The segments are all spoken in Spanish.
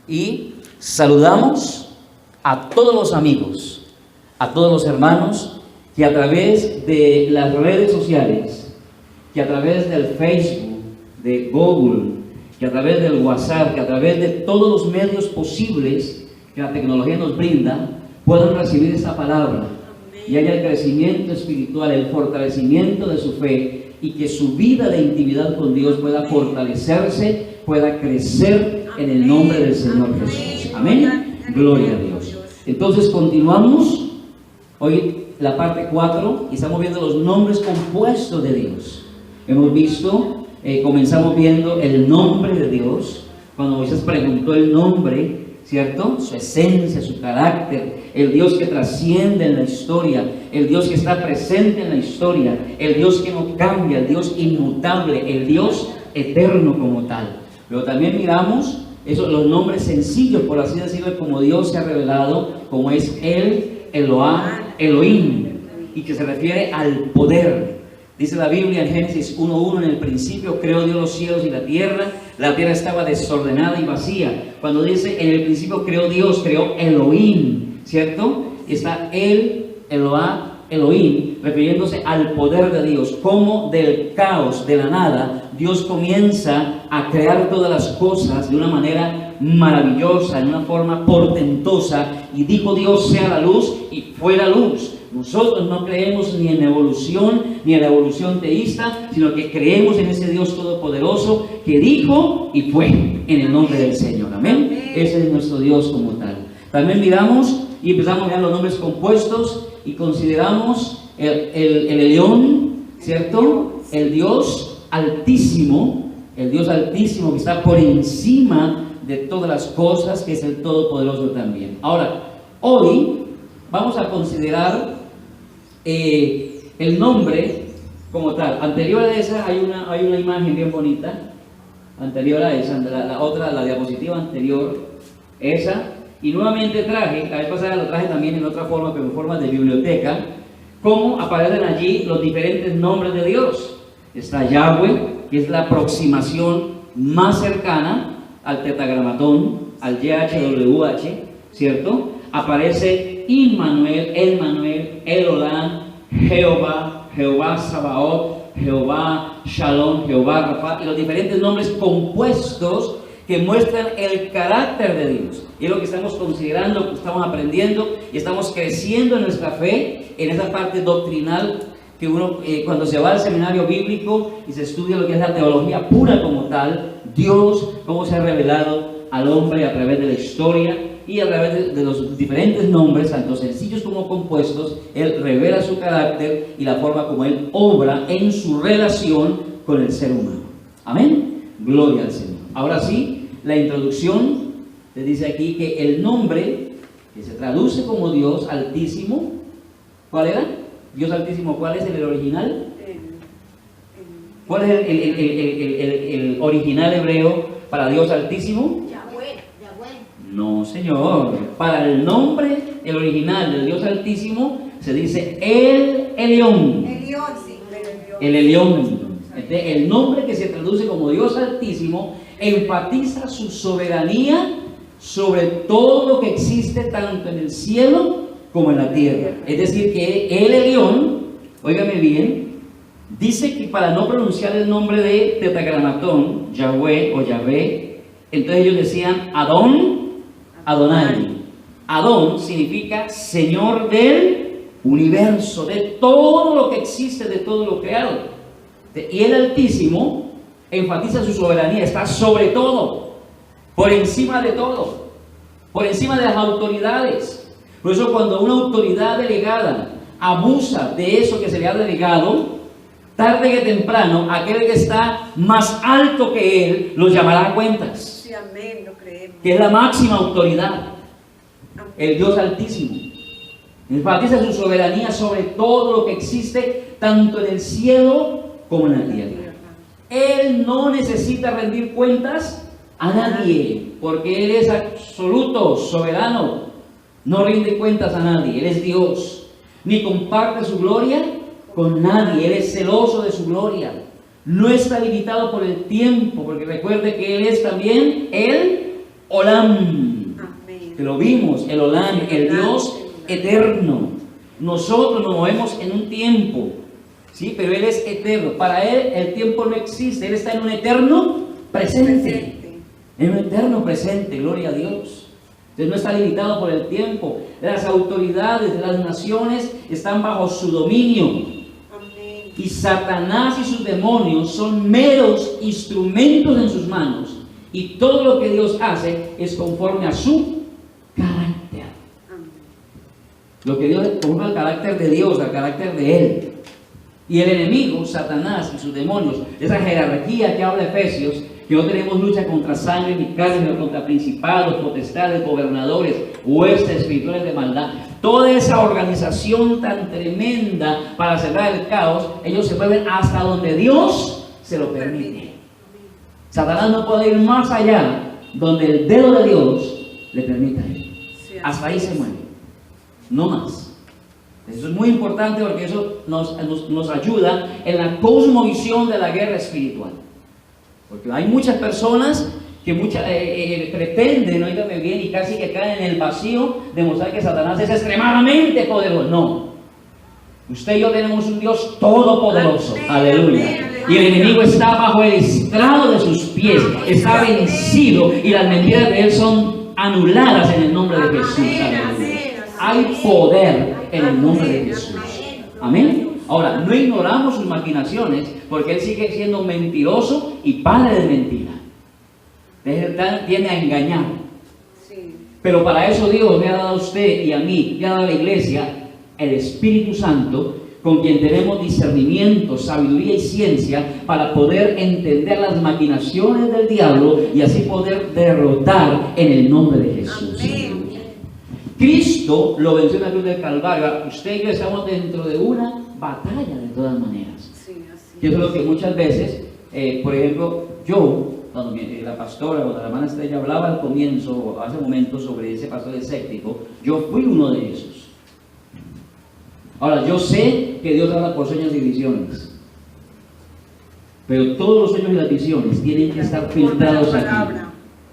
y saludamos a todos los amigos, a todos los hermanos que a través de las redes sociales, que a través del Facebook, de Google, que a través del WhatsApp, que a través de todos los medios posibles que la tecnología nos brinda, puedan recibir esta palabra y haya el crecimiento espiritual, el fortalecimiento de su fe, y que su vida de intimidad con Dios pueda fortalecerse, pueda crecer en el nombre del Señor Jesús. Amén. Gloria a Dios. Entonces continuamos hoy la parte 4 y estamos viendo los nombres compuestos de Dios. Hemos visto, comenzamos viendo el nombre de Dios, cuando Moisés preguntó el nombre, ¿cierto? Su esencia, su carácter, el Dios que trasciende en la historia, el Dios que está presente en la historia, el Dios que no cambia, el Dios inmutable, el Dios eterno como tal. Pero también miramos los nombres sencillos, por así decirlo, como Dios se ha revelado, como es el Eloah, Elohim, y que se refiere al poder. Dice la Biblia en Génesis 1:1, en el principio creó Dios los cielos y la tierra estaba desordenada y vacía. Cuando dice en el principio creó Dios, creó Elohim, ¿cierto? Está el Eloah, Elohim, refiriéndose al poder de Dios, como del caos, de la nada, Dios comienza a crear todas las cosas de una manera maravillosa, de una forma portentosa, y dijo Dios sea la luz, y fue la luz. Nosotros no creemos ni en evolución, ni en la evolución teísta, sino que creemos en ese Dios todopoderoso que dijo y fue, en el nombre del Señor. Amén. Ese es nuestro Dios como tal. También miramos y empezamos a mirar los nombres compuestos y consideramos el Elión, ¿cierto? El Dios altísimo, que está por encima de todas las cosas, que es el todopoderoso también. Ahora, hoy vamos a considerar el nombre como tal. Anterior a esa hay una imagen bien bonita. Anterior a esa, la diapositiva anterior, esa. Y nuevamente traje, la vez pasada lo traje también en otra forma, pero en forma de biblioteca, cómo aparecen allí los diferentes nombres de Dios. Está Yahweh, que es la aproximación más cercana al tetragramatón, al YHWH, ¿cierto? Aparece Immanuel, El Olam, Jehová Sabaoth, Jehová Shalom, Jehová Rafa, y los diferentes nombres compuestos que muestran el carácter de Dios. Y es lo que estamos considerando, que estamos aprendiendo y estamos creciendo en nuestra fe, en esa parte doctrinal que uno, cuando se va al seminario bíblico y se estudia lo que es la teología pura como tal, Dios, cómo se ha revelado al hombre a través de la historia y a través de los diferentes nombres, tanto sencillos como compuestos. Él revela su carácter y la forma como Él obra en su relación con el ser humano. Amén. Gloria al Señor. Ahora sí, la introducción te dice aquí que el nombre que se traduce como Dios Altísimo, ¿cuál era? Dios Altísimo, ¿cuál es el original? ¿Cuál es el original hebreo para Dios Altísimo? Yahweh. No, señor. Para el nombre, el original del Dios Altísimo, se dice el Elión. El Elión. El nombre que se traduce como Dios Altísimo enfatiza su soberanía sobre todo lo que existe tanto en el cielo como en la tierra. Es decir, que el Elión, óigame bien, dice que para no pronunciar el nombre de tetragramatón, Yahweh o Yahvé, entonces ellos decían Adonai. Adón significa Señor del universo, de todo lo que existe, de todo lo creado. Y el Altísimo enfatiza su soberanía, está sobre todo, por encima de todo, por encima de las autoridades. Por eso cuando una autoridad delegada abusa de eso que se le ha delegado, tarde que temprano, aquel que está más alto que él, los llamará a cuentas. Sí, amén, lo creemos. Que es la máxima autoridad, el Dios Altísimo. Enfatiza su soberanía sobre todo lo que existe, tanto en el cielo como en la tierra. Él no necesita rendir cuentas a nadie, porque Él es absoluto, soberano. No rinde cuentas a nadie. Él es Dios. Ni comparte su gloria con nadie. Él es celoso de su gloria. No está limitado por el tiempo, porque recuerde que Él es también el Olam, Amén. que lo vimos, el Olam, el Dios eterno. Nosotros nos movemos en un tiempo, ¿sí? Pero Él es eterno. Para Él el tiempo no existe. Él está en un eterno presente. En un eterno presente, gloria a Dios. Entonces no está limitado por el tiempo. Las autoridades de las naciones están bajo su dominio. Amén. Y Satanás y sus demonios son meros instrumentos en sus manos. Y todo lo que Dios hace es conforme a su carácter. Amén. Lo que Dios conforme al carácter de Dios, al carácter de Él. Y el enemigo, Satanás y sus demonios, esa jerarquía que habla Efesios, que no tenemos lucha contra sangre ni carne, sino contra principados, potestades, gobernadores, huestes espirituales de maldad. Toda esa organización tan tremenda para cerrar el caos, ellos se mueven hasta donde Dios se lo permite. Satanás no puede ir más allá donde el dedo de Dios le permita ir. Hasta ahí se mueve, no más. Eso es muy importante porque eso nos ayuda en la cosmovisión de la guerra espiritual. Porque hay muchas personas que pretenden, oígame bien, y casi que caen en el vacío de mostrar que Satanás es extremadamente poderoso. No. Usted y yo tenemos un Dios todopoderoso. Aleluya. Y el enemigo está bajo el estrado de sus pies. Está vencido y las mentiras de él son anuladas en el nombre de Jesús. Aleluya. Hay poder en el nombre de Jesús. Amén. Ahora, no ignoramos sus maquinaciones porque él sigue siendo mentiroso y padre de mentira. Él tiene a engañar. Pero para eso Dios me ha dado a usted y a mí, me ha dado a la iglesia, el Espíritu Santo, con quien tenemos discernimiento, sabiduría y ciencia para poder entender las maquinaciones del diablo y así poder derrotar en el nombre de Jesús. Amén. Cristo lo venció en la cruz del Calvario. Usted y yo estamos dentro de una batalla de todas maneras. Sí, así Y eso es lo que muchas veces, por ejemplo, yo, cuando la pastora o la hermana Estrella hablaba al comienzo, hace momentos, sobre ese pastor escéptico, yo fui uno de esos. Ahora, yo sé que Dios habla por sueños y visiones, pero todos los sueños y las visiones tienen que estar filtrados aquí.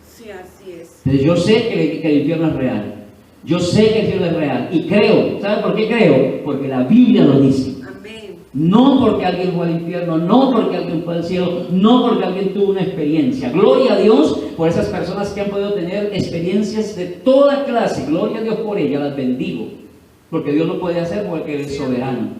Sí, así es. Entonces yo sé que el infierno es real. Yo sé que el cielo es real y creo. ¿Sabe por qué creo? Porque la Biblia lo dice. Amén. No porque alguien fue al infierno, no porque alguien fue al cielo, no porque alguien tuvo una experiencia. Gloria a Dios por esas personas que han podido tener experiencias de toda clase. Gloria a Dios por ellas, las bendigo. Porque Dios lo puede hacer porque Él es soberano.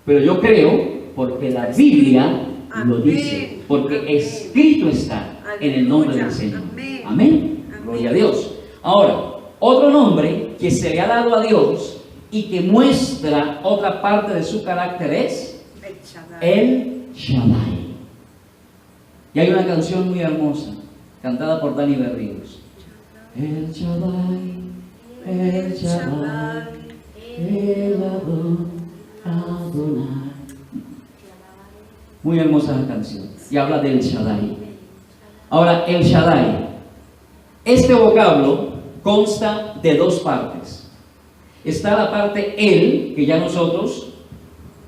Pero yo creo porque la Biblia lo dice. Porque escrito está en el nombre del Señor. Amén. Gloria a Dios. Ahora, otro nombre que se le ha dado a Dios y que muestra otra parte de su carácter es El Shaddai. Y hay una canción muy hermosa, cantada por Dani Berríos. El Shaddai, El Shaddai, El Adonai. Muy hermosa la canción y habla del Shaddai. Ahora, El Shaddai, este vocablo consta de dos partes. Está la parte El, que ya nosotros,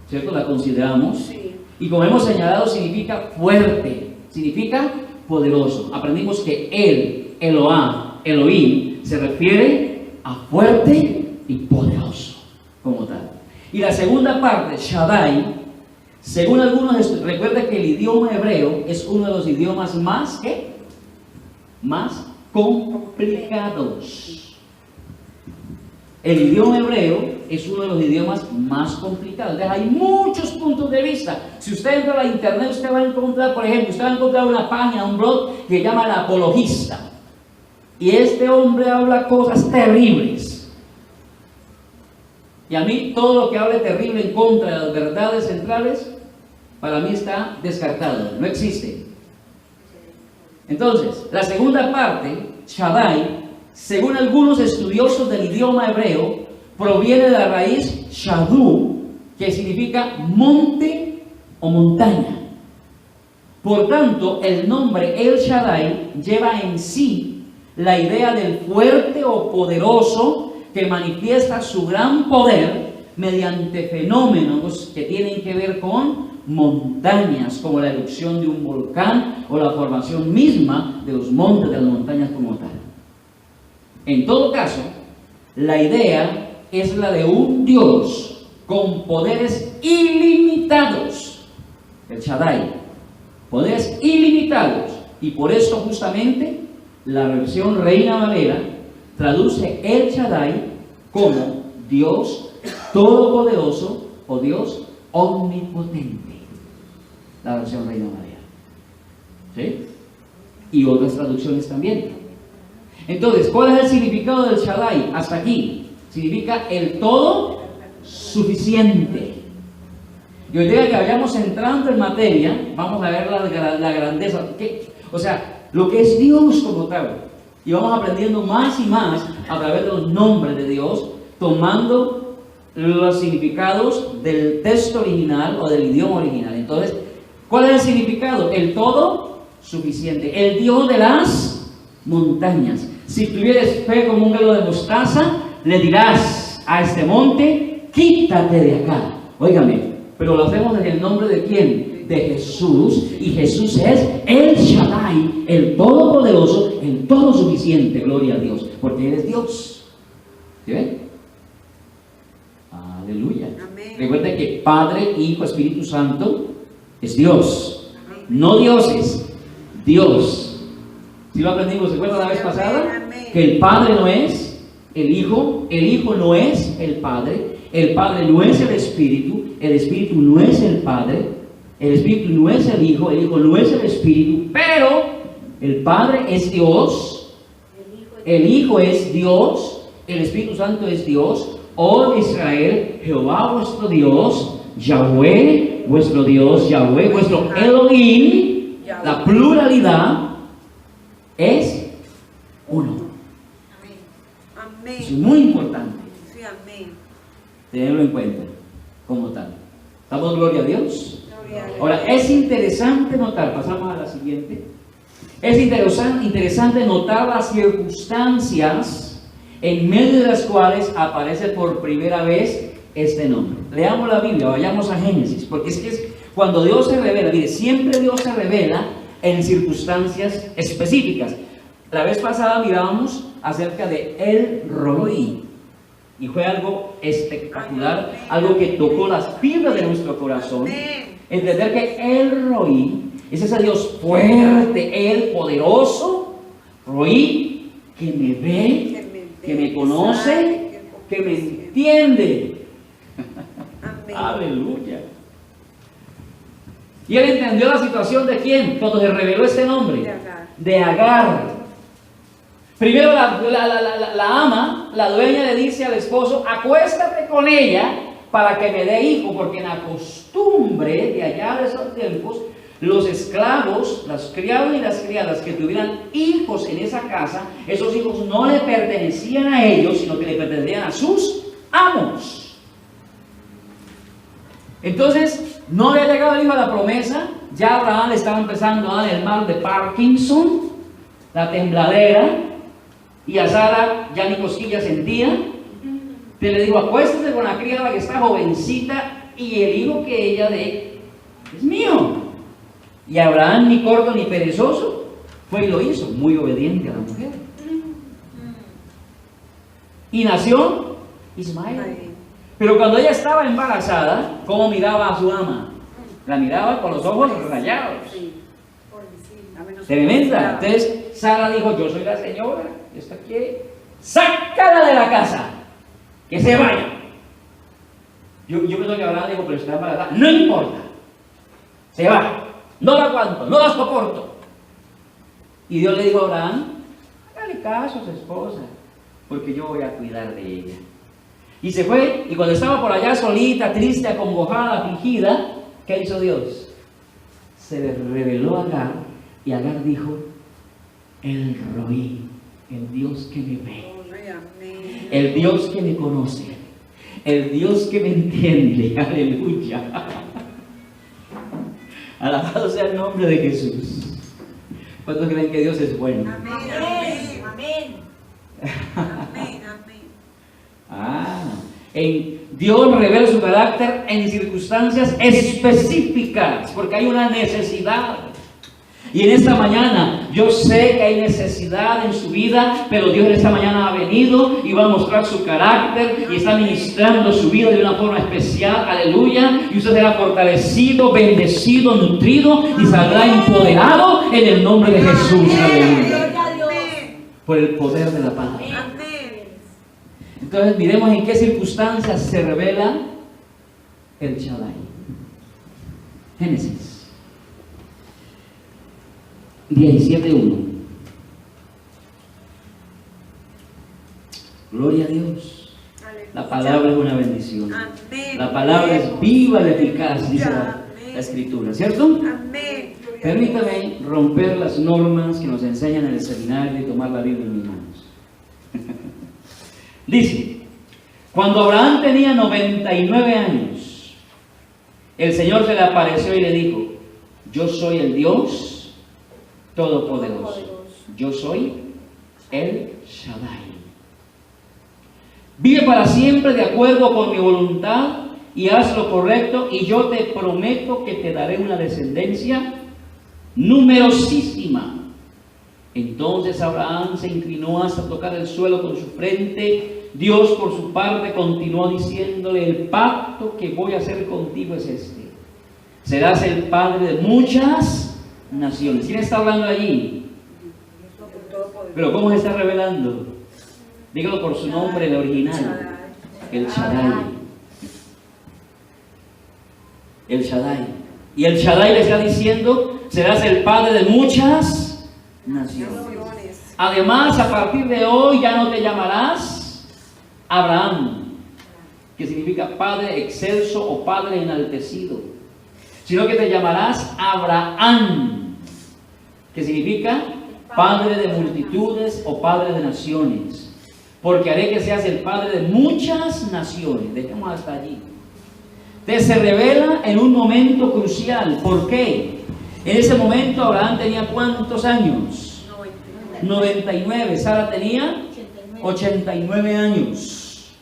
¿cierto?, la consideramos. Sí. Y como hemos señalado, significa fuerte, significa poderoso. Aprendimos que El, Elohim, se refiere a fuerte y poderoso, como tal. Y la segunda parte, Shaddai, según algunos, recuerda que el idioma hebreo es uno de los idiomas más, ¿qué? Más complicados. El idioma hebreo es uno de los idiomas más complicados. Entonces, hay muchos puntos de vista. Si usted entra a la internet, usted va a encontrar, por ejemplo, usted va a encontrar una página, un blog que se llama El Apologista. Y este hombre habla cosas terribles. Y a mí todo lo que hable terrible en contra de las verdades centrales, para mí está descartado, no existe. Entonces, la segunda parte, Shaddai, según algunos estudiosos del idioma hebreo, proviene de la raíz Shadu, que significa monte o montaña. Por tanto, el nombre El Shaddai lleva en sí la idea del fuerte o poderoso que manifiesta su gran poder mediante fenómenos que tienen que ver con montañas, como la erupción de un volcán o la formación misma de los montes, de las montañas como tal. En todo caso, la idea es la de un Dios con poderes ilimitados, el Shaddai, poderes ilimitados, y por eso justamente la versión Reina Valera traduce el Shaddai como Dios todopoderoso o Dios omnipotente, la versión Reina Valera, ¿sí? Y otras traducciones también. Entonces, ¿cuál es el significado del Shaddai? Hasta aquí, significa el todo suficiente. Y hoy día que vayamos entrando en materia, vamos a ver la grandeza, o sea, lo que es Dios como tal. Y vamos aprendiendo más y más a través de los nombres de Dios, tomando los significados del texto original o del idioma original. Entonces, ¿cuál es el significado? El todo suficiente, el Dios de las montañas. Si tuvieres fe como un grano de mostaza, le dirás a este monte, quítate de acá. Óigame, pero lo hacemos en el nombre de ¿quién? De Jesús. Y Jesús es el Shaddai, el todopoderoso, el todo suficiente. Gloria a Dios, porque Él es Dios. ¿Sí ven? Aleluya. Amén. Recuerden que Padre, Hijo, Espíritu Santo es Dios. No dioses, Dios. ¿Sí lo aprendimos? ¿Se acuerdan la vez pasada? Que el Padre no es el Hijo no es el Padre no es el Espíritu no es el Padre, el Espíritu no es el Hijo no es el Espíritu, pero el Padre es Dios, el Hijo es Dios, el Espíritu Santo es Dios. Oh Israel, Jehová vuestro Dios, Yahweh vuestro Dios, Yahweh vuestro Elohim, la pluralidad es uno. Amén. Es muy importante Sí, amén. tenerlo en cuenta como tal. ¿Damos gloria a Dios? Gloria a Dios. Ahora, es interesante notar, pasamos a la siguiente. Es interesante notar las circunstancias en medio de las cuales aparece por primera vez este nombre. Leamos la Biblia, vayamos a Génesis, porque es que cuando Dios se revela, mire, siempre Dios se revela en circunstancias específicas. La vez pasada mirábamos acerca de El Roi, y fue algo espectacular, algo que tocó las fibras de nuestro corazón. Entender que El Roi es ese Dios fuerte, El poderoso, Roi, que me ve, que me conoce, que me entiende. Amén. Aleluya. Y él entendió la situación de quién, cuando se reveló este nombre, de Agar. Primero la ama, la dueña, le dice al esposo, acuéstate con ella para que me dé hijo, porque en la costumbre de allá de esos tiempos, los esclavos, los criados y las criadas que tuvieran hijos en esa casa, esos hijos no le pertenecían a ellos, sino que le pertenecían a sus amos. Entonces, no había llegado el hijo a la promesa, ya Abraham le estaba empezando a dar el mal de Parkinson, la tembladera, y a Sara ya ni cosquillas sentía. Te le digo, acuéstate con la criada que está jovencita y el hijo que ella dé es mío. Y Abraham, ni corto ni perezoso, fue y lo hizo, muy obediente a la mujer. Y nació Ismael. Pero cuando ella estaba embarazada, ¿cómo miraba a su ama? La miraba con los ojos rayados. Tremenda. Entonces Sara dijo, yo soy la señora, ¿esta quiere? Sácala de la casa, que se vaya. Yo pienso que Abraham dijo, pero está embarazada. No importa, se va, no la aguanto, no la soporto. Y Dios le dijo a Abraham, hágale caso a su esposa, porque yo voy a cuidar de ella. Y se fue, y cuando estaba por allá solita, triste, acongojada, afligida, ¿qué hizo Dios? Se le reveló a Agar, y Agar dijo, El Roi, el Dios que me ve, el Dios que me conoce, el Dios que me entiende. Aleluya. Alabado sea el nombre de Jesús. ¿Cuántos creen que Dios es bueno? Amén. Amén. Amén. Dios revela su carácter en circunstancias específicas, porque hay una necesidad. Y en esta mañana, yo sé que hay necesidad en su vida, pero Dios en esta mañana ha venido y va a mostrar su carácter y está ministrando su vida de una forma especial. Aleluya. Y usted será fortalecido, bendecido, nutrido y saldrá empoderado en el nombre de Jesús. Aleluya. Por el poder de la palabra. Amén. Entonces, miremos en qué circunstancias se revela el Shaddai. Génesis 17:1. Gloria a Dios. La palabra es una bendición. Amén. La palabra es viva y eficaz, dice la Escritura, ¿cierto? Amén. Permítame romper las normas que nos enseñan en el seminario y tomar la Biblia en mis manos. Dice, cuando Abraham tenía 99 años, el Señor se le apareció y le dijo, yo soy el Dios Todopoderoso. Yo soy el Shaddai. Vive para siempre de acuerdo con mi voluntad y haz lo correcto y yo te prometo que te daré una descendencia numerosísima. Entonces Abraham se inclinó hasta tocar el suelo con su frente. Dios por su parte continuó diciéndole, el pacto que voy a hacer contigo es este: serás el padre de muchas naciones. ¿Quién está hablando allí? Pero ¿cómo se está revelando? Dígalo por su nombre, el original. El Shaddai. El Shaddai. Y el Shaddai le está diciendo, serás el padre de muchas naciones. Además, a partir de hoy ya no te llamarás Abraham, que significa padre excelso o padre enaltecido, sino que te llamarás Abraham, que significa padre de multitudes o padre de naciones, porque haré que seas el padre de muchas naciones. Dejemos hasta allí. Se revela en un momento crucial. ¿Por qué? En ese momento Abraham tenía ¿cuántos años? 99. Sara tenía 89 años.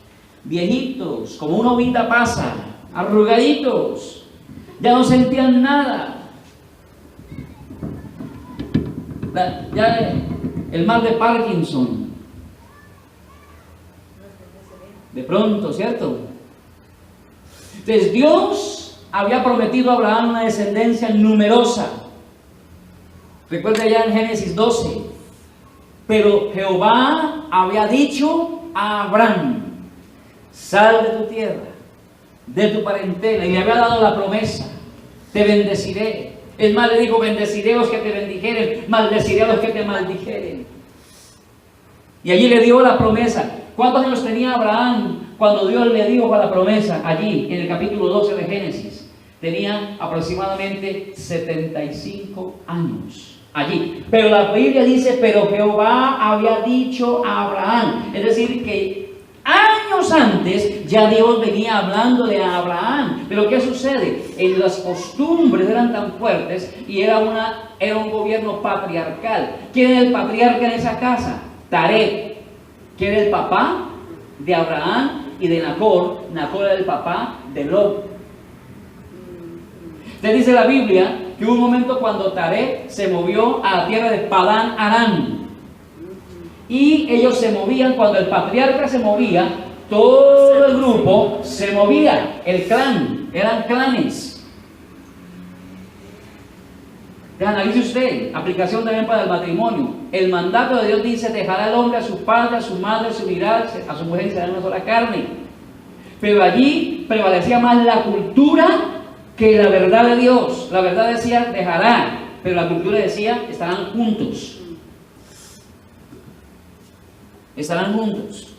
Viejitos, como una ovita pasa, arrugaditos, ya no sentían nada. Ya el mal de Parkinson. De pronto, ¿cierto? Entonces Dios había prometido a Abraham una descendencia numerosa. Recuerda ya en Génesis 12. Pero Jehová había dicho a Abraham, sal de tu tierra, de tu parentela, y le había dado la promesa, te bendeciré. Es más, le dijo, bendeciré a los que te bendijeren, maldeciré a los que te maldijeren. Y allí le dio la promesa. ¿Cuántos años tenía Abraham cuando Dios le dijo la promesa? Allí, en el capítulo 12 de Génesis. Tenía aproximadamente 75 años. Allí. Pero la Biblia dice, pero Jehová había dicho a Abraham. Es decir, que años antes ya Dios venía hablándole a Abraham. Pero ¿qué sucede? En las costumbres eran tan fuertes y era un gobierno patriarcal. ¿Quién era el patriarca en esa casa? Taré, que era el papá de Abraham y de Nacor. Nacor era el papá de Lot. Entonces dice la Biblia que hubo un momento cuando Taré se movió a la tierra de Padán Aram. Y ellos se movían, cuando el patriarca se movía, todo el grupo se movía. El clan, eran clanes. Analice usted, aplicación también para el matrimonio. El mandato de Dios dice, dejará el hombre a su padre, a su madre, se unirá a su mujer y será una sola carne. Pero allí prevalecía más la cultura que la verdad de Dios. La verdad decía, dejará, pero la cultura decía, estarán juntos. Estarán juntos.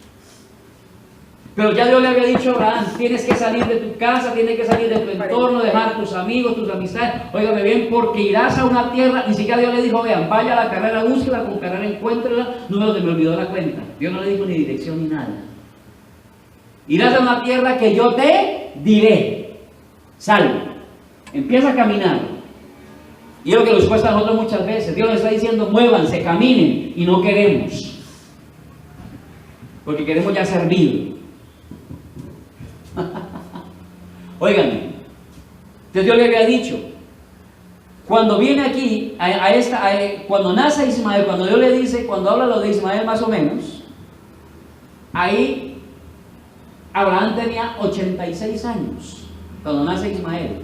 Pero ya Dios le había dicho a Abraham, tienes que salir de tu casa, tienes que salir de tu entorno, dejar tus amigos, tus amistades. Óigame bien, porque irás a una tierra, ni siquiera Dios le dijo, vean, vaya a la carrera, búsquela, con carrera encuéntrela. No, se me olvidó la cuenta. Dios no le dijo ni dirección ni nada. Irás a una tierra que yo te diré. Sal, empieza a caminar. Y es lo que nos cuesta a nosotros muchas veces. Dios nos está diciendo, muévanse, caminen, y no queremos. Porque queremos ya servir. Óigame, entonces Dios le había dicho, Cuando viene aquí, cuando nace Ismael, cuando Dios le dice, cuando habla lo de Ismael más o menos, ahí Abraham tenía 86 años, cuando nace Ismael.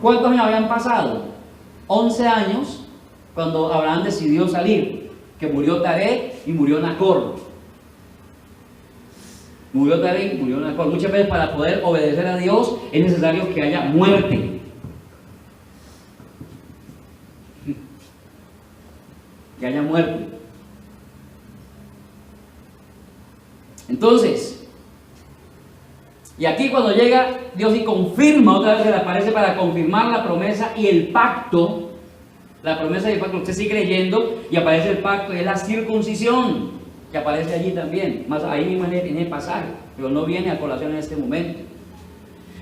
¿Cuántos años habían pasado? 11 años, cuando Abraham decidió salir, que murió Taré y murió Nacor. Murió Taré y murió Nacor. Muchas veces para poder obedecer a Dios es necesario que haya muerte. Que haya muerte. Entonces, y aquí cuando llega Dios y confirma, otra vez se le aparece para confirmar la promesa y el pacto. La promesa y el pacto, usted sigue leyendo y aparece el pacto, es la circuncisión, que aparece allí también, más ahí mismo en el pasaje, pero no viene a colación en este momento.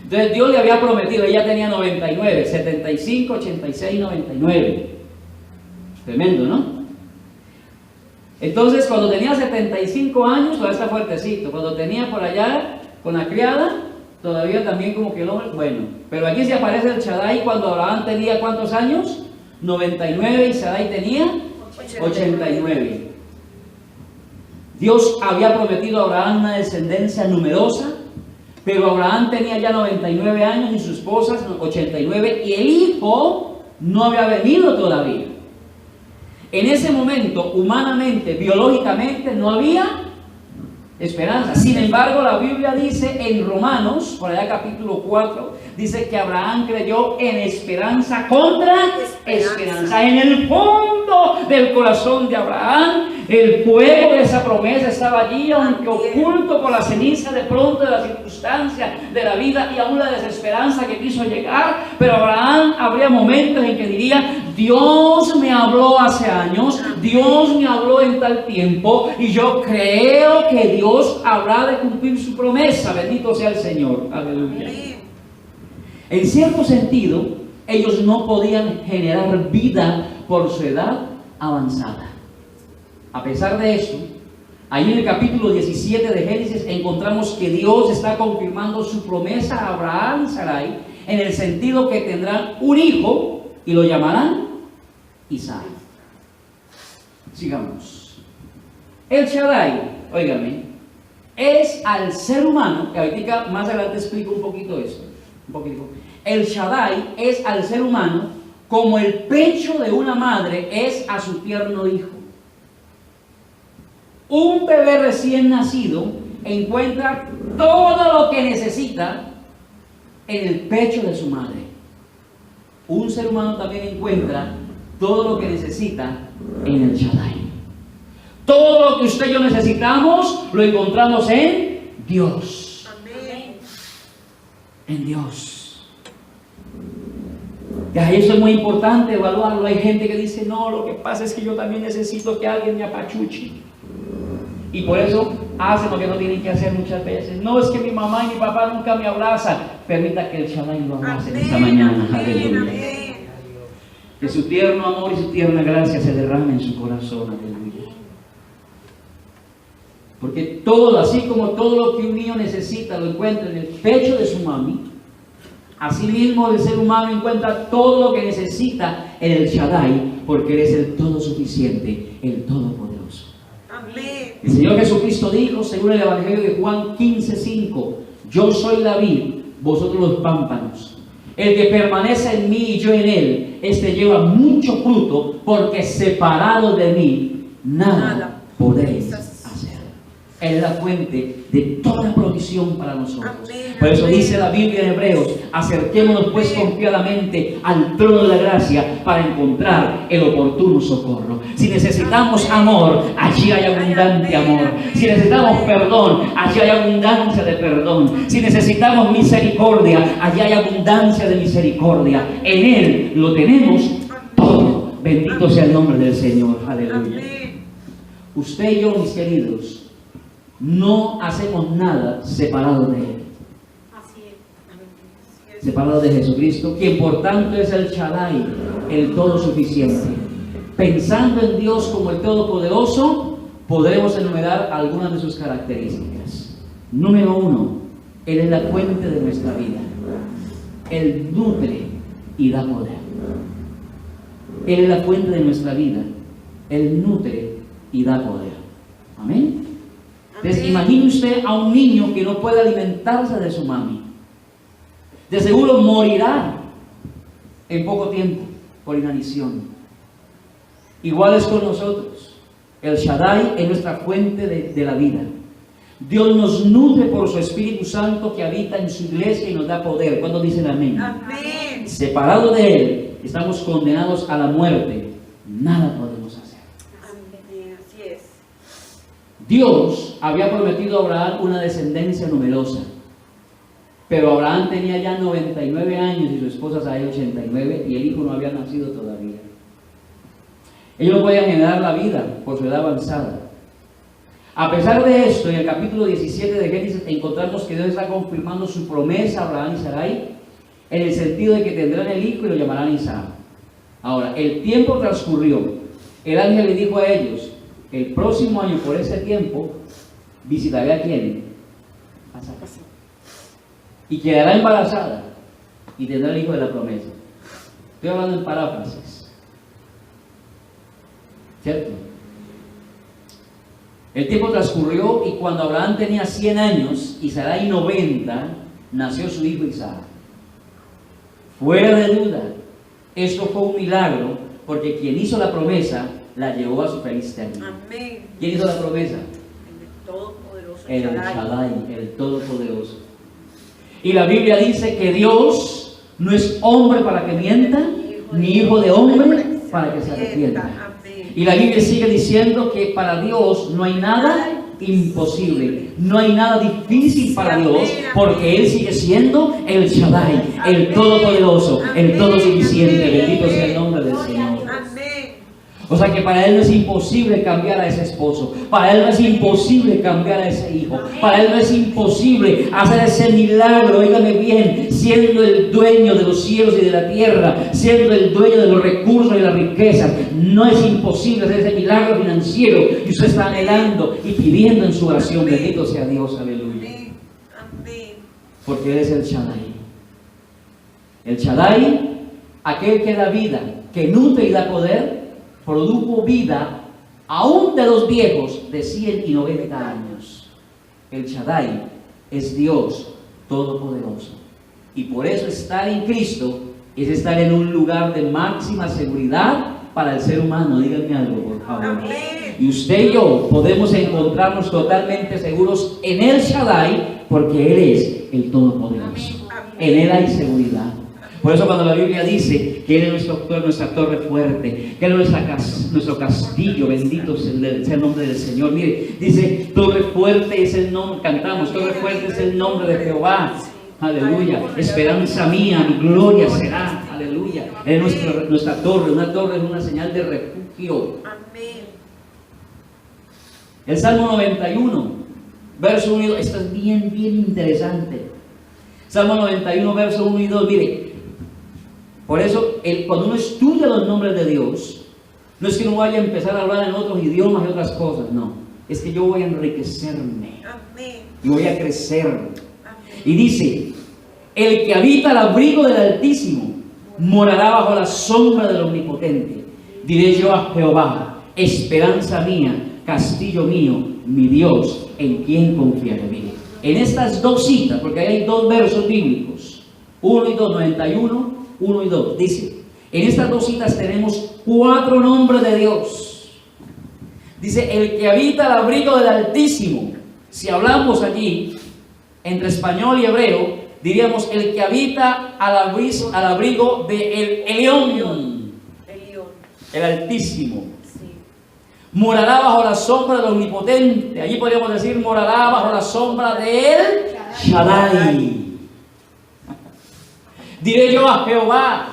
Entonces Dios le había prometido, ella tenía 99, 75, 86, 99. Tremendo, ¿no? Entonces cuando tenía 75 años, todavía está fuertecito. Cuando tenía por allá con la criada, todavía también como que el hombre, bueno. Pero aquí se aparece el Shaddai cuando Abraham tenía ¿cuántos años? 99 y Sarai tenía 89. Dios había prometido a Abraham una descendencia numerosa, pero Abraham tenía ya 99 años y su esposa 89 y el hijo no había venido todavía. En ese momento, humanamente, biológicamente, no había esperanza. Sin embargo, la Biblia dice en Romanos, por allá capítulo 4, dice que Abraham creyó en esperanza contra esperanza. En el fondo del corazón de Abraham, el fuego de esa promesa estaba allí, aunque oculto por la ceniza de pronto de las circunstancias de la vida y aún la desesperanza que quiso llegar. Pero Abraham habría momentos en que diría: Dios me habló hace años, Dios me habló en tal tiempo, y yo creo que Dios habrá de cumplir su promesa. Bendito sea el Señor. Aleluya. En cierto sentido, ellos no podían generar vida por su edad avanzada. A pesar de eso, ahí en el capítulo 17 de Génesis encontramos que Dios está confirmando su promesa a Abraham y Sarai, en el sentido que tendrán un hijo y lo llamarán Isaac. Sigamos. El Shaddai, óigame, es al ser humano, que ahorita más adelante explico un poquito esto, el Shaddai es al ser humano como el pecho de una madre es a su tierno hijo. Un bebé recién nacido encuentra todo lo que necesita en el pecho de su madre. Un ser humano también encuentra todo lo que necesita en el Shaddai. Todo lo que usted y yo necesitamos lo encontramos en Dios. Amén. En Dios. Y ahí eso es muy importante evaluarlo. Hay gente que dice: no, lo que pasa es que yo también necesito que alguien me apachuche. Y por eso hacen lo que no tienen que hacer muchas veces. No, es que mi mamá y mi papá nunca me abrazan. Permita que el Shaddai lo abrace en esta mañana. Aleluya. Que su tierno amor y su tierna gracia se derrame en su corazón. Aleluya. Porque todo, así como todo lo que un niño necesita lo encuentra en el pecho de su mami, así mismo el ser humano encuentra todo lo que necesita en el Shaddai, porque Él es el todo suficiente, el todopoderoso. Amén. El Señor Jesucristo dijo, según el Evangelio de Juan 15:5, yo soy la vid, vosotros los pámpanos. El que permanece en mí y yo en él, este lleva mucho fruto, porque separado de mí, nada podéis hacer. Él es la fuente de toda provisión para nosotros. Amén, Por eso amén. dice la Biblia en Hebreos: acerquémonos pues confiadamente al trono de la gracia para encontrar el oportuno socorro. Si necesitamos amor, allí hay abundante amor. Si necesitamos perdón, allí hay abundancia de perdón. Si necesitamos misericordia, allí hay abundancia de misericordia. En Él lo tenemos todo. Bendito sea el nombre del Señor. Aleluya. Amén. Usted y yo, mis queridos, no hacemos nada separado de Él. Así es. Separado de Jesucristo, quien por tanto es el Shaddai, el todo suficiente. Pensando en Dios como el todopoderoso, podremos enumerar algunas de sus características. Número 1, Él es la fuente de nuestra vida. Él nutre y da poder. Él es la fuente de nuestra vida. Él nutre y da poder. Amén. Entonces, imagine usted a un niño que no puede alimentarse de su mami. De seguro morirá en poco tiempo por inanición. Igual es con nosotros. El Shaddai es nuestra fuente de la vida. Dios nos nutre por su Espíritu Santo que habita en su iglesia y nos da poder. ¿Cuándo dicen amén? Amén. Separados de Él, estamos condenados a la muerte. Nada podemos hacer. Amén. Así es. Dios había prometido a Abraham una descendencia numerosa. Pero Abraham tenía ya 99 años y su esposa Sarai 89 y el hijo no había nacido todavía. Ellos no podían generar la vida por su edad avanzada. A pesar de esto, en el capítulo 17 de Génesis encontramos que Dios está confirmando su promesa a Abraham y Sarai en el sentido de que tendrán el hijo y lo llamarán Isaac. Ahora, el tiempo transcurrió. El ángel le dijo a ellos: el próximo año por ese tiempo visitaré a quién? A Sara. Y quedará embarazada y tendrá el hijo de la promesa. Estoy hablando en paráfrasis, ¿cierto? El tiempo transcurrió y cuando Abraham tenía 100 años y Sarai 90, nació su hijo Isaac. Fuera de duda, esto fue un milagro porque quien hizo la promesa la llevó a su feliz término. Amén. ¿Quién hizo la promesa? El Todopoderoso. El Shaddai, el Todopoderoso. Y la Biblia dice que Dios no es hombre para que mienta, ni hijo de hombre para que se arrepienta. Y la Biblia sigue diciendo que para Dios no hay nada imposible, no hay nada difícil para Dios, porque Él sigue siendo el Shaddai, el Todopoderoso, el Todosuficiente. Bendito sea el nombre del Señor. O sea que para Él no es imposible cambiar a ese esposo, para Él no es imposible cambiar a ese hijo, para Él no es imposible hacer ese milagro, óigame bien, siendo el dueño de los cielos y de la tierra, siendo el dueño de los recursos y la riqueza. No es imposible hacer ese milagro financiero y usted está anhelando y pidiendo en su oración. Bendito sea Dios, aleluya. Porque Él es el Shaddai. El Shaddai, aquel que da vida, que nutre y da poder, produjo vida aún de los viejos de 100 y 90 años. El Shaddai es Dios Todopoderoso. Y por eso estar en Cristo es estar en un lugar de máxima seguridad para el ser humano. Díganme algo, por favor. Amén. Y usted y yo podemos encontrarnos totalmente seguros en el Shaddai porque Él es el Todopoderoso. En Él hay seguridad. Por eso cuando la Biblia dice que Él es nuestra torre fuerte, que Él es nuestro castillo, bendito sea el nombre del Señor. Mire, dice, torre fuerte es el nombre, cantamos, torre fuerte es el nombre de Jehová. Aleluya. Esperanza mía, mi gloria será. Aleluya. Es nuestra torre. Una torre es una señal de refugio. Amén. El Salmo 91, verso 1 y 2. Esto es bien interesante. Salmo 91, verso 1 y 2. Mire. Por eso, cuando uno estudia los nombres de Dios, no es que uno vaya a empezar a hablar en otros idiomas y otras cosas, no. Es que yo voy a enriquecerme. Amén. Y voy a crecer. Amén. Y dice, el que habita al abrigo del Altísimo morará bajo la sombra del Omnipotente. Diré yo a Jehová, esperanza mía, castillo mío, mi Dios, en quien confiaré. Mire, en estas dos citas, porque ahí hay dos versos bíblicos, 1 y 2, 91, 1 y 2, dice, en estas dos citas tenemos 4 nombres de Dios. Dice, el que habita al abrigo del Altísimo. Si hablamos allí, entre español y hebreo, diríamos, el que habita al abrigo del Elión, el Altísimo. Sí. Morará bajo la sombra del Omnipotente. Allí podríamos decir, morará bajo la sombra del Shaddai. Diré yo a Jehová.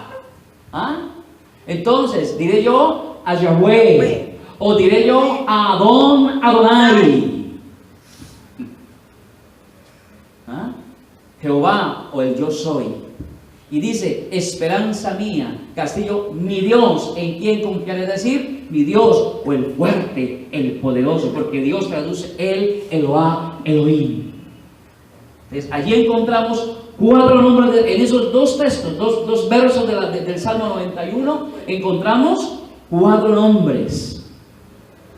¿Ah? Entonces, diré yo a Yahweh. O diré yo a Adonai. ¿Ah? Jehová o el yo soy. Y dice, esperanza mía, castillo, mi Dios, en quien confiaré. Es decir, mi Dios o el fuerte, el poderoso, porque Dios traduce el Eloah, Elohim. Entonces, allí encontramos 4 nombres, en esos 2 textos, dos versos del Salmo 91, encontramos 4 nombres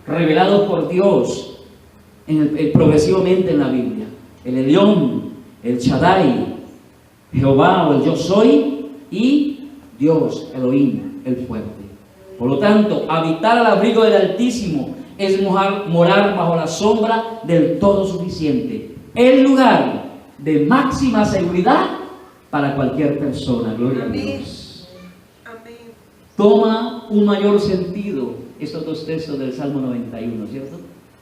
revelados por Dios progresivamente en la Biblia. El Elión, el Shaddai, Jehová o el Yo Soy, y Dios, Elohim, el fuerte. Por lo tanto, habitar al abrigo del Altísimo es morar bajo la sombra del Todo Suficiente, el lugar de máxima seguridad para cualquier persona. Gloria a Dios. Amén. Toma un mayor sentido estos 2 textos del Salmo 91, ¿cierto?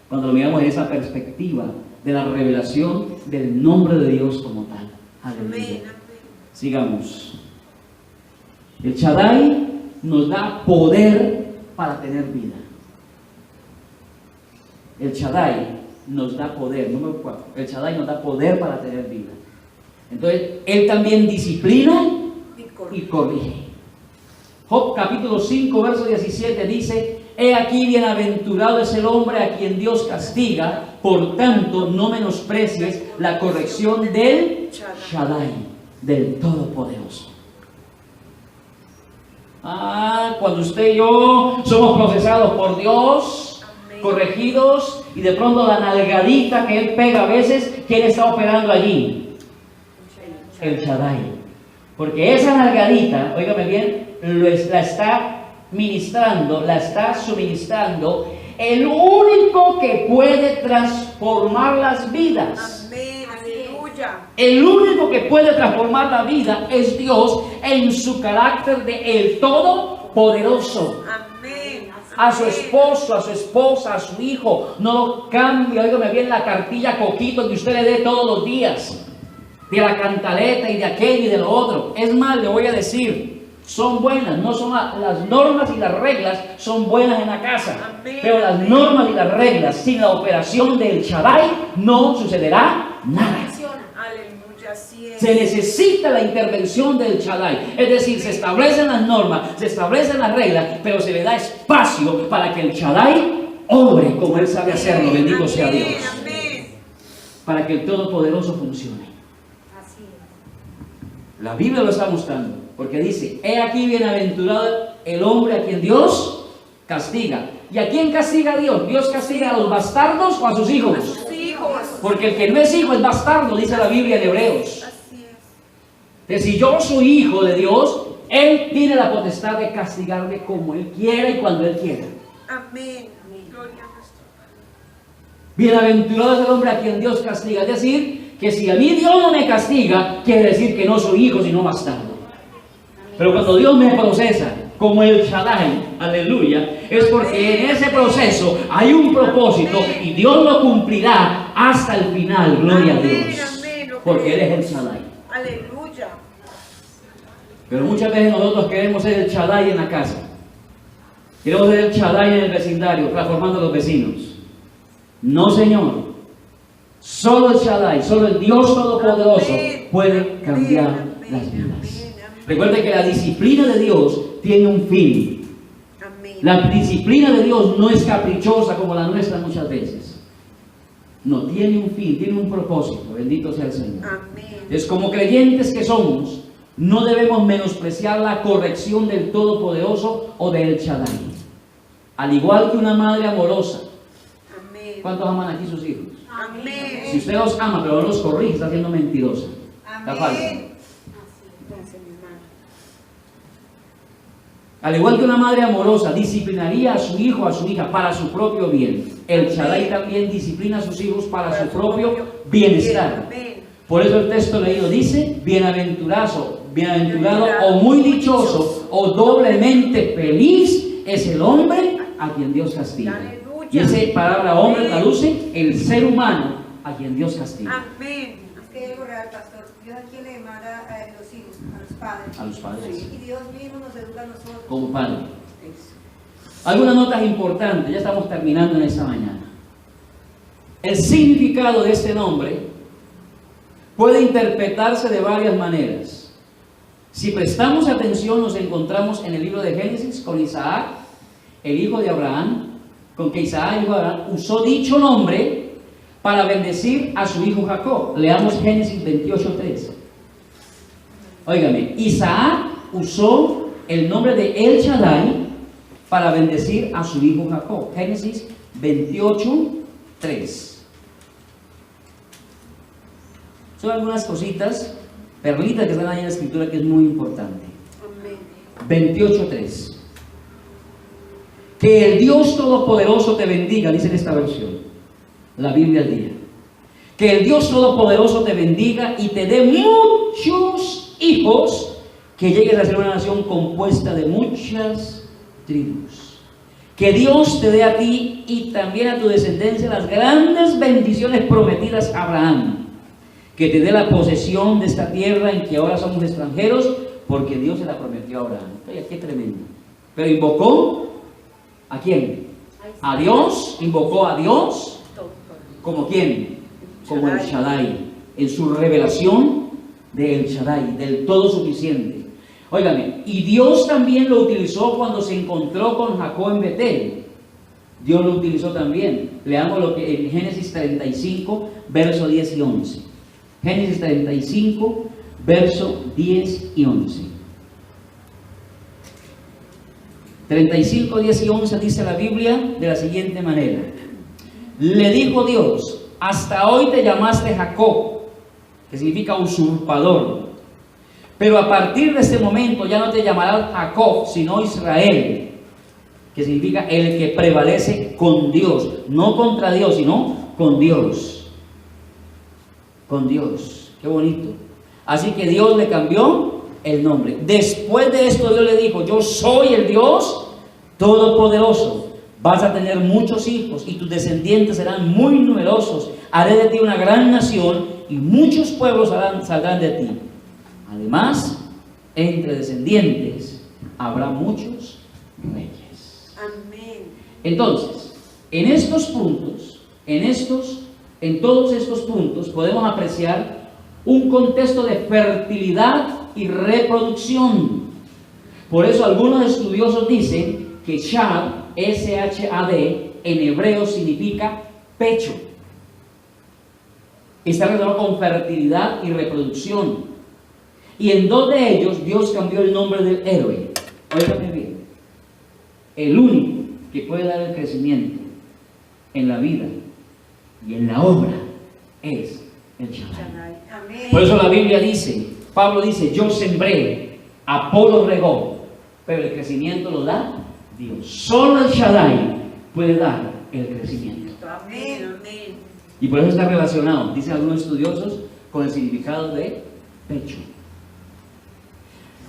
Cuando lo miramos en esa perspectiva de la revelación del nombre de Dios como tal. Aleluya. Amén. Sigamos. El Shaddai nos da poder para tener vida. El Shaddai nos da poder, número 4. El Shaddai nos da poder para tener vida. Entonces, Él también disciplina y corrige. Job capítulo 5, verso 17 dice: he aquí bienaventurado es el hombre a quien Dios castiga, por tanto no menosprecies la corrección del Shaddai, del Todopoderoso. Cuando usted y yo somos procesados por Dios, corregidos, y de pronto la nalgadita que Él pega a veces, ¿quién está operando allí? El Shaddai. Porque esa nalgadita, óigame bien, la está ministrando, la está suministrando el único que puede transformar las vidas. Amén. Aleluya. El único que puede transformar la vida es Dios en su carácter de el Todopoderoso. Amén. A su esposo, a su esposa, a su hijo, no lo cambia. Óigame bien, la cartilla coquito que usted le dé todos los días, de la cantaleta y de aquello y de lo otro. Es más, le voy a decir, son buenas, no son las normas y las reglas son buenas en la casa. Amén. Pero las normas y las reglas, sin la operación del Shaddai, no sucederá nada. Aleluya. Así es. Se necesita la intervención del Shaddai. Es decir, se establecen las normas, se establecen las reglas, pero se le da espacio para que el Shaddai obre como Él sabe hacerlo. Bendito sea Dios. Amén. Para que el Todopoderoso funcione. Así es. La Biblia lo está mostrando, porque dice: he aquí bienaventurado el hombre a quien Dios castiga. ¿Y a quién castiga Dios? ¿Dios castiga a los bastardos o a sus hijos? Sus hijos. Porque el que no es hijo es bastardo, dice la Biblia en Hebreos. Así es. Que si yo soy hijo de Dios, Él tiene la potestad de castigarme como Él quiera y cuando Él quiera. Amén. Gloria a nuestro Padre. Bienaventurado es el hombre a quien Dios castiga. Es decir, que si a mí Dios no me castiga, quiere decir que no soy hijo, sino bastardo. Pero cuando Dios me procesa como el Shaddai, aleluya, es porque en ese proceso hay un propósito y Dios lo cumplirá hasta el final. Gloria a Dios. Porque Él es el Shaddai. Aleluya. Pero muchas veces nosotros queremos ser el Shaddai en la casa. Queremos ser el Shaddai en el vecindario, transformando a los vecinos. No, Señor. Solo el Shaddai, solo el Dios Todopoderoso puede cambiar las vidas. Recuerde que la disciplina de Dios tiene un fin. Amén. La disciplina de Dios no es caprichosa como la nuestra muchas veces. No, tiene un fin, tiene un propósito. Bendito sea el Señor. Amén. Es como creyentes que somos, no debemos menospreciar la corrección del Todopoderoso o del Shaddai. Al igual que una madre amorosa. Amén. ¿Cuántos aman aquí sus hijos? Amén. Si usted los ama pero no los corrige, está siendo mentirosa. Está falsa. Gracias, mi hermano. Al igual que una madre amorosa disciplinaría a su hijo o a su hija para su propio bien, el Shaddai también disciplina a sus hijos para su propio bienestar. Amén. Por eso el texto leído dice: bienaventurado o muy dichoso o doblemente feliz es el hombre a quien Dios castiga. Aleluya. Y esa palabra hombre traduce el ser humano a quien Dios castiga. Amén. Es que algo real, pastor. Dios a quien le manda a los hijos, a los padres. A los padres. Y Dios mismo nos educa a nosotros. Como padre. Algunas notas importantes, ya estamos terminando en esta mañana. El significado de este nombre puede interpretarse de varias maneras. Si prestamos atención, nos encontramos en el libro de Génesis con Isaac, el hijo de Abraham, con que Isaac, el hijo de Abraham, usó dicho nombre para bendecir a su hijo Jacob. Leamos Génesis 28:3. Óigame, Isaac usó el nombre de El Shaddai para bendecir a su hijo Jacob. Génesis 28:3. Son algunas cositas, perlitas que están ahí en la escritura que es muy importante. Amén. 28:3. Que el Dios Todopoderoso te bendiga, dice en esta versión, la Biblia al día. Que el Dios Todopoderoso te bendiga y te dé muchos hijos, que llegues a ser una nación compuesta de muchas tribus. Que Dios te dé a ti y también a tu descendencia las grandes bendiciones prometidas a Abraham. Que te dé la posesión de esta tierra en que ahora somos extranjeros, porque Dios se la prometió a Abraham. Oye, qué tremendo. Pero invocó ¿a quién? A Dios, invocó a Dios. ¿Como quién? Como el Shaddai, en su revelación de El Shaddai, del todo suficiente. Óigame, y Dios también lo utilizó cuando se encontró con Jacob en Betel. Dios lo utilizó también. Leamos lo que en Génesis 35, verso 10 y 11. Génesis 35, verso 10 y 11. 35, 10 y 11 dice la Biblia de la siguiente manera. Le dijo Dios: hasta hoy te llamaste Jacob, que significa usurpador, pero a partir de este momento ya no te llamarás Jacob, sino Israel, que significa el que prevalece con Dios, no contra Dios, sino con Dios. Con Dios, qué bonito. Así que Dios le cambió el nombre. Después de esto Dios le dijo: yo soy el Dios Todopoderoso. Vas a tener muchos hijos y tus descendientes serán muy numerosos. Haré de ti una gran nación y muchos pueblos saldrán de ti. Además, entre descendientes habrá muchos reyes. Amén. Entonces, en estos puntos, en todos estos puntos podemos apreciar un contexto de fertilidad y reproducción. Por eso algunos estudiosos dicen que Shad, S-H-A-D, en hebreo significa pecho. Está relacionado con fertilidad y reproducción. Y en dos de ellos Dios cambió el nombre del héroe. Óigame bien. El único que puede dar el crecimiento en la vida y en la obra es el Shaddai. Amén. Por eso la Biblia dice, Pablo dice: yo sembré, Apolo regó, pero el crecimiento lo da Dios. Solo el Shaddai puede dar el crecimiento. Amén. Amén. Y por eso está relacionado, dicen algunos estudiosos, con el significado de pecho.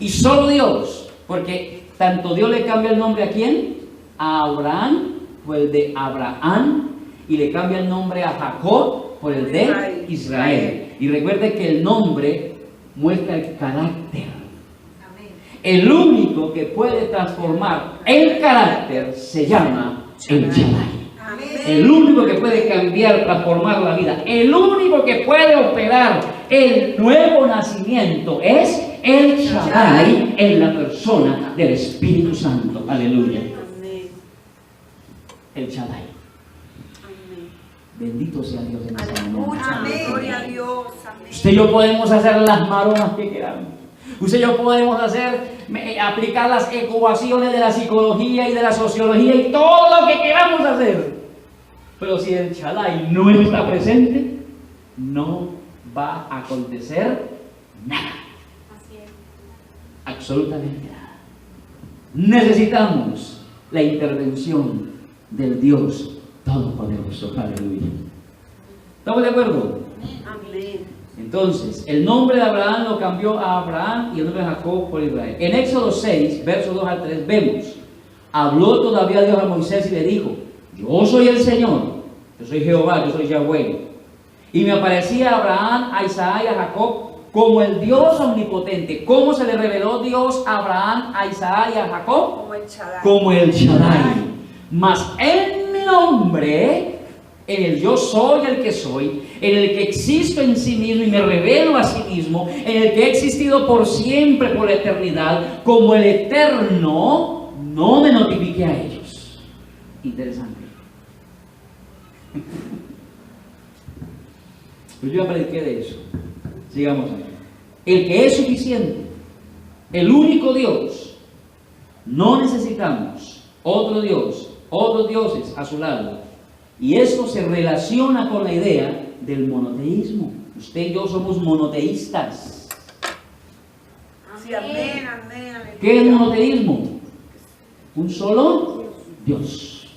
Y solo Dios, porque tanto Dios le cambia el nombre a quién, a Abraham por el de Abraham, y le cambia el nombre a Jacob por el de Israel. Y recuerde que el nombre muestra el carácter. El único que puede transformar el carácter se llama el Shaddai. El único que puede cambiar, transformar la vida, el único que puede operar el nuevo nacimiento es el Shaddai en la persona del Espíritu Santo. Aleluya. El Shaddai. Bendito sea Dios en esta mañana. Amén. Gloria a Dios. Amén. Usted y yo podemos hacer las maromas que queramos. Usted y yo podemos aplicar las ecuaciones de la psicología y de la sociología y todo lo que queramos hacer. Pero si el Shaddai no está presente, no va a acontecer nada. Así es. Absolutamente nada. Necesitamos la intervención del Dios Todopoderoso. Aleluya. ¿Estamos de acuerdo? Amén. Entonces, el nombre de Abraham lo cambió a Abraham y el nombre de Jacob por Israel. En Éxodo 6, versos 2 al 3, vemos: habló todavía Dios a Moisés y le dijo: yo soy el Señor, yo soy Jehová, yo soy Yahweh. Y me aparecía a Abraham, a Isaac y a Jacob como el Dios omnipotente. ¿Cómo se le reveló Dios a Abraham, a Isaac y a Jacob? Como el Shaddai. Como el Shaddai. Mas en mi nombre, en el yo soy el que soy, en el que existo en sí mismo y me revelo a sí mismo, en el que he existido por siempre, por la eternidad, como el Eterno, no me notifiqué a ellos. Interesante. Pues yo ya prediqué de eso. Sigamos ahí. El que es suficiente el único Dios. No necesitamos otro Dios, otros dioses a su lado. Y esto se relaciona con la idea del monoteísmo. Usted y yo somos monoteístas. Sí, amén, amén, aleluya. ¿Qué es monoteísmo? Un solo Dios.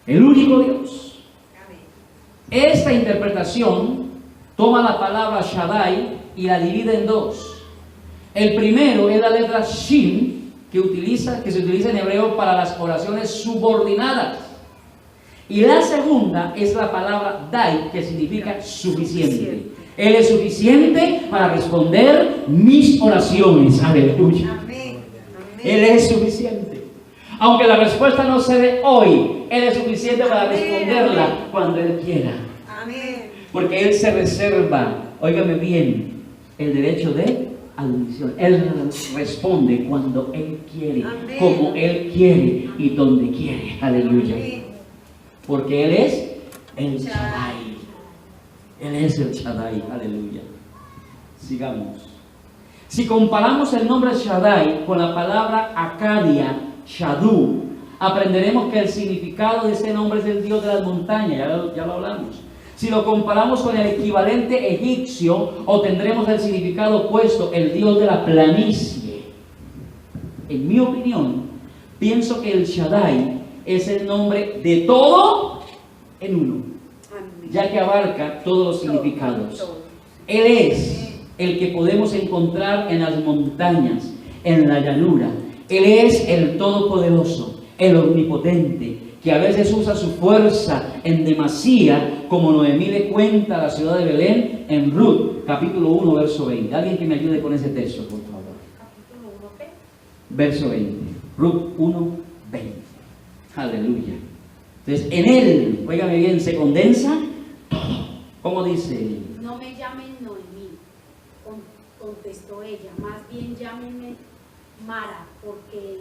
El único Dios. Esta interpretación toma la palabra Shaddai y la divide en dos. El primero es la letra Shin, que se utiliza en hebreo para las oraciones subordinadas. Y la segunda es la palabra Dai, que significa suficiente. Él es suficiente para responder mis oraciones. Aleluya. Amén. Él es suficiente. Aunque la respuesta no se dé hoy, Él es suficiente para responderla cuando Él quiera. Amén. Porque Él se reserva, óigame bien, el derecho de admisión. Él responde cuando Él quiere, Amén. como Él quiere y donde quiere. Aleluya. Amén. Porque Él es el Shaddai. Él es el Shaddai. Aleluya. Sigamos. Si comparamos el nombre Shaddai con la palabra acadia, Shadu, aprenderemos que el significado de ese nombre es el Dios de las montañas. Ya lo hablamos. Si lo comparamos con el equivalente egipcio, obtendremos el significado opuesto, el Dios de la planicie. En mi opinión, pienso que el Shaddai es el nombre de todo en uno, Amén. ya que abarca todos los significados. Todo. Él es el que podemos encontrar en las montañas, en la llanura. Él es el Todopoderoso, el Omnipotente, que a veces usa su fuerza en demasía, como Noemí le cuenta a la ciudad de Belén en Ruth, capítulo 1, verso 20. Alguien que me ayude con ese texto, por favor. Capítulo 1, ¿qué? Verso 20. Ruth 1, 20. Aleluya. Entonces, en Él, óigame bien, se condensa todo. ¿Cómo dice? No me llamen Noemí, contestó ella, más bien llámenme Mara, porque el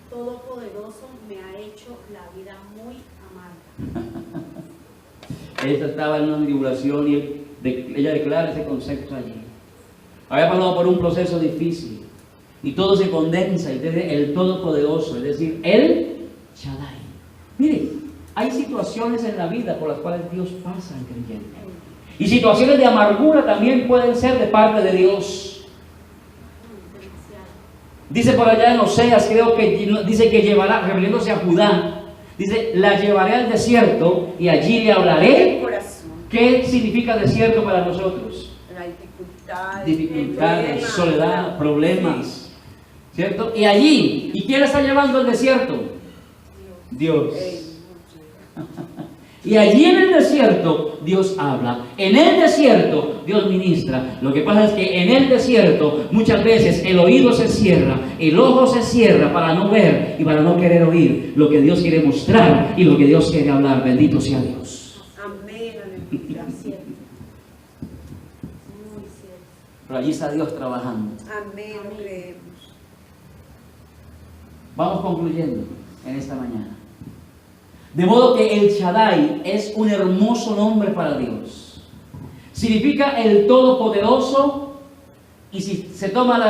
Todopoderoso me ha hecho la vida muy amarga. Ella estaba en una tribulación y ella declara ese concepto allí. Había pasado por un proceso difícil y todo se condensa y tiene el Todopoderoso, es decir, el Shaddai. Mire, hay situaciones en la vida por las cuales Dios pasa al creyente. Y situaciones de amargura también pueden ser de parte de Dios. Dice por allá en Oseas, creo que dice que llevará, refiriéndose a Judá, dice, la llevaré al desierto y allí le hablaré. El corazón. ¿Qué significa desierto para nosotros? La dificultad. Dificultades, soledad, problemas, ¿cierto? Y allí, ¿y quién le está llevando al desierto? Dios. Y allí en el desierto Dios habla, en el desierto Dios ministra. Lo que pasa es que en el desierto muchas veces el oído se cierra, el ojo se cierra para no ver y para no querer oír lo que Dios quiere mostrar y lo que Dios quiere hablar. Bendito sea Dios. Amén, aleluya. Cierto. Muy cierto. Pero allí está Dios trabajando. Amén, lo creemos. Vamos concluyendo en esta mañana. De modo que el Shaddai es un hermoso nombre para Dios. Significa el Todopoderoso, y si se toma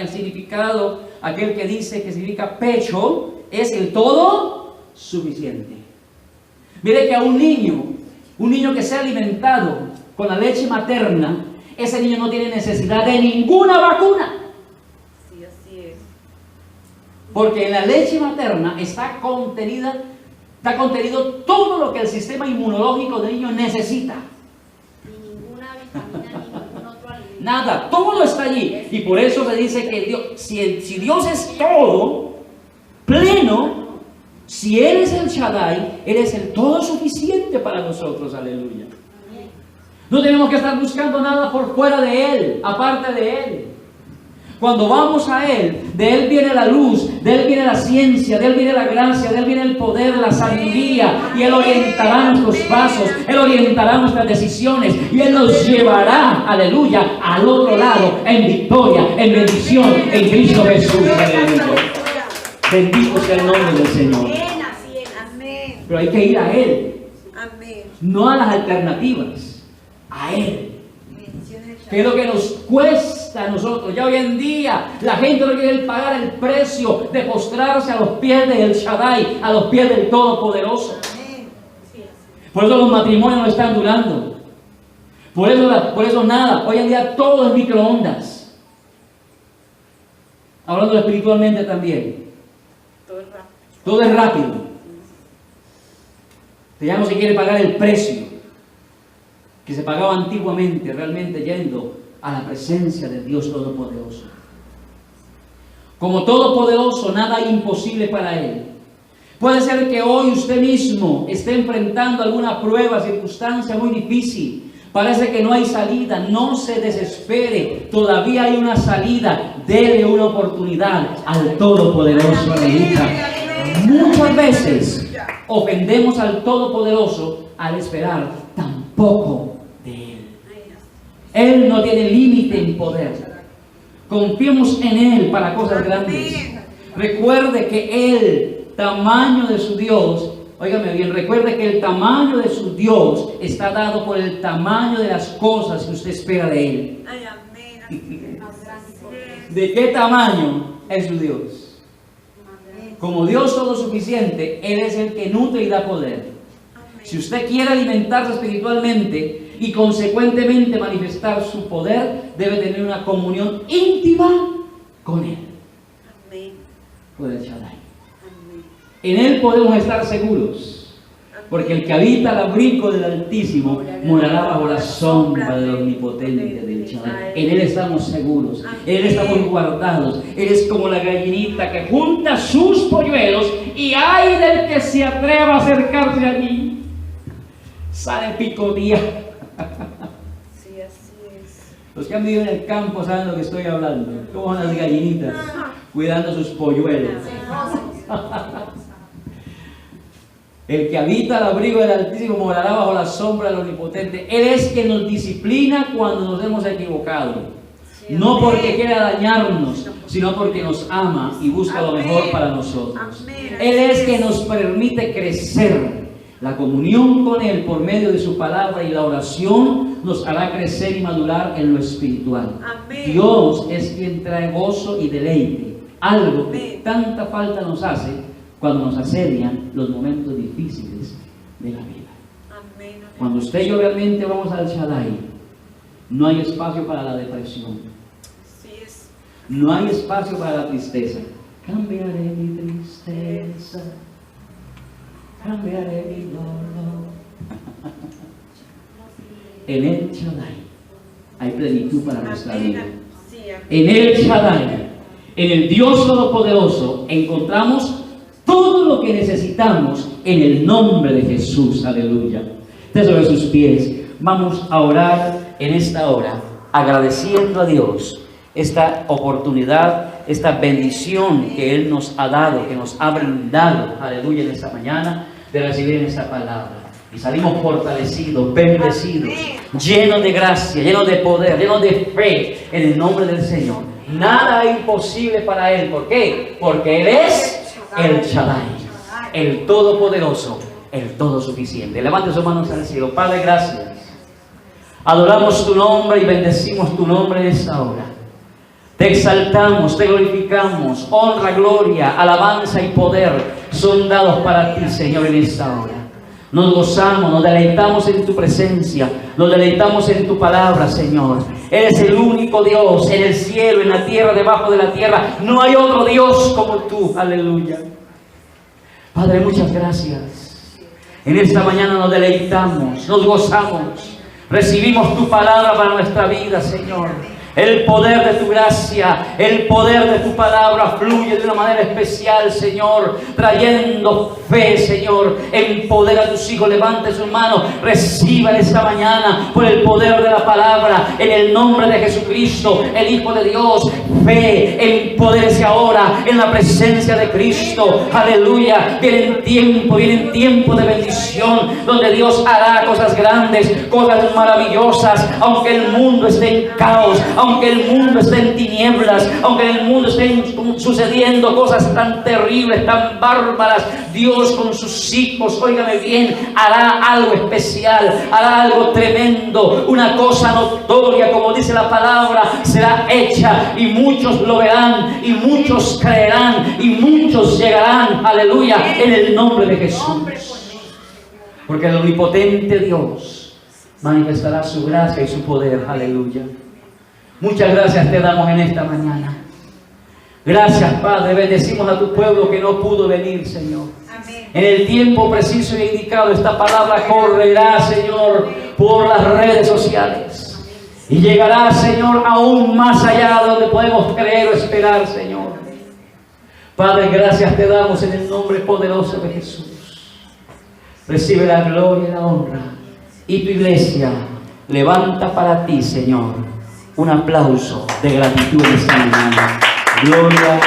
el significado, aquel que dice que significa pecho, es el todo suficiente. Mire que a un niño que sea alimentado con la leche materna, ese niño no tiene necesidad de ninguna vacuna. Sí, así es. Porque en la leche materna está contenido todo lo que el sistema inmunológico del niño necesita. Ni ninguna vitamina, ni ningún otro alimento. Nada, todo está allí. Y por eso se dice que Dios, si Dios es todo, pleno, si Él es el Shaddai, Él es el todo suficiente para nosotros. Aleluya. No tenemos que estar buscando nada por fuera de Él, aparte de Él. Cuando vamos a Él, de Él viene la luz, de Él viene la ciencia, de Él viene la gracia, de Él viene el poder, la sabiduría, y Él orientará nuestros pasos, Él orientará nuestras decisiones, y Él nos llevará, aleluya, al otro lado, en victoria, en bendición, en Cristo Jesús. Aleluya. Bendito sea el nombre del Señor. Amén, así es. Amén. Pero hay que ir a Él, Amén. no a las alternativas, a Él. Bendiciones del Que es lo que nos cuesta cuesta a nosotros. Ya hoy en día la gente no quiere pagar el precio de postrarse a los pies del Shaddai, a los pies del Todopoderoso. Por eso los matrimonios no están durando. Por eso nada. Hoy en día todo es microondas. Hablando espiritualmente también. Todo es rápido. Ya no se quiere pagar el precio que se pagaba antiguamente, realmente yendo a la presencia de Dios Todopoderoso. Como Todopoderoso, nada hay imposible para Él. Puede ser que hoy usted mismo esté enfrentando alguna prueba, circunstancia muy difícil. Parece que no hay salida. No se desespere. Todavía hay una salida. Dele una oportunidad al Todopoderoso. Aleluya. Muchas veces ofendemos al Todopoderoso al esperar tan poco de Él. Él no tiene límite en poder. Confiemos en Él para cosas grandes. Recuerde que el tamaño de su Dios, óigame bien, recuerde que el tamaño de su Dios está dado por el tamaño de las cosas que usted espera de Él. ¿De qué tamaño es su Dios? Como Dios todo suficiente, Él es el que nutre y da poder. Si usted quiere alimentarse espiritualmente y consecuentemente manifestar su poder, debe tener una comunión íntima con Él. Con el Shaddai. En Él podemos estar seguros. Porque el que habita al abrigo del Altísimo morará bajo la sombra del Omnipotente, del Shaddai. En Él estamos seguros, en Él estamos guardados. Él es como la gallinita que junta sus polluelos y hay del que se atreva a acercarse allí. Sale picodía. Sí, así es. Los que han vivido en el campo saben de lo que estoy hablando. Como las gallinitas cuidando sus polluelos. El que habita al abrigo del Altísimo morará bajo la sombra del Omnipotente. Él es quien nos disciplina cuando nos hemos equivocado. No porque quiera dañarnos, sino porque nos ama y busca lo mejor para nosotros. Él es quien nos permite crecer. La comunión con Él por medio de su palabra y la oración nos hará crecer y madurar en lo espiritual. Dios es quien trae gozo y deleite. Algo que tanta falta nos hace cuando nos asedian los momentos difíciles de la vida. Cuando usted y yo realmente vamos al Shaddai, no hay espacio para la depresión. No hay espacio para la tristeza. Cambiaré mi tristeza, cambiaré mi dolor. En el Shaddai hay plenitud para nuestra vida. En el Shaddai, en el Dios Todopoderoso, encontramos todo lo que necesitamos en el nombre de Jesús. Aleluya. Esté sobre sus pies. Vamos a orar en esta hora, agradeciendo a Dios esta oportunidad, esta bendición que Él nos ha dado, que nos ha brindado, aleluya, en esta mañana, de recibir en esta palabra. Y salimos fortalecidos, bendecidos, llenos de gracia, llenos de poder, llenos de fe, en el nombre del Señor. Nada es imposible para Él. ¿Por qué? Porque Él es el Shaddai, el Todopoderoso, el Todo Suficiente. Levante sus manos al cielo. Padre, gracias. Adoramos tu nombre y bendecimos tu nombre en esta hora. Te exaltamos, te glorificamos. Honra, gloria, alabanza y poder son dados para ti, Señor, en esta hora. Nos gozamos, nos deleitamos en tu presencia, nos deleitamos en tu palabra, Señor. Eres el único Dios en el cielo, en la tierra, debajo de la tierra. No hay otro Dios como tú. Aleluya. Padre, muchas gracias. En esta mañana nos deleitamos, nos gozamos. Recibimos tu palabra para nuestra vida, Señor. El poder de tu gracia, el poder de tu palabra fluye de una manera especial, Señor, trayendo fe, Señor. Empodera a tus hijos, levante sus manos, reciban esta mañana por el poder de la palabra, en el nombre de Jesucristo, el Hijo de Dios. Fe, empodérese ahora en la presencia de Cristo. Aleluya. Vienen tiempo de bendición, donde Dios hará cosas grandes, cosas maravillosas, aunque el mundo esté en caos, aunque el mundo esté en tinieblas, aunque en el mundo estén sucediendo cosas tan terribles, tan bárbaras, Dios con sus hijos, óigame bien, hará algo especial, hará algo tremendo, una cosa notoria, como dice la palabra, será hecha y muchos lo verán y muchos creerán y muchos llegarán, aleluya, en el nombre de Jesús. Porque el omnipotente Dios manifestará su gracia y su poder, aleluya. Muchas gracias te damos en esta mañana. Gracias, Padre, bendecimos a tu pueblo que no pudo venir, Señor. Amén. En el tiempo preciso y indicado, esta palabra correrá, Señor, por las redes sociales. Y llegará, Señor, aún más allá de donde podemos creer o esperar, Señor. Padre, gracias te damos en el nombre poderoso de Jesús. Recibe la gloria y la honra. Y tu iglesia levanta para ti, Señor, un aplauso de gratitud esta mañana. Gloria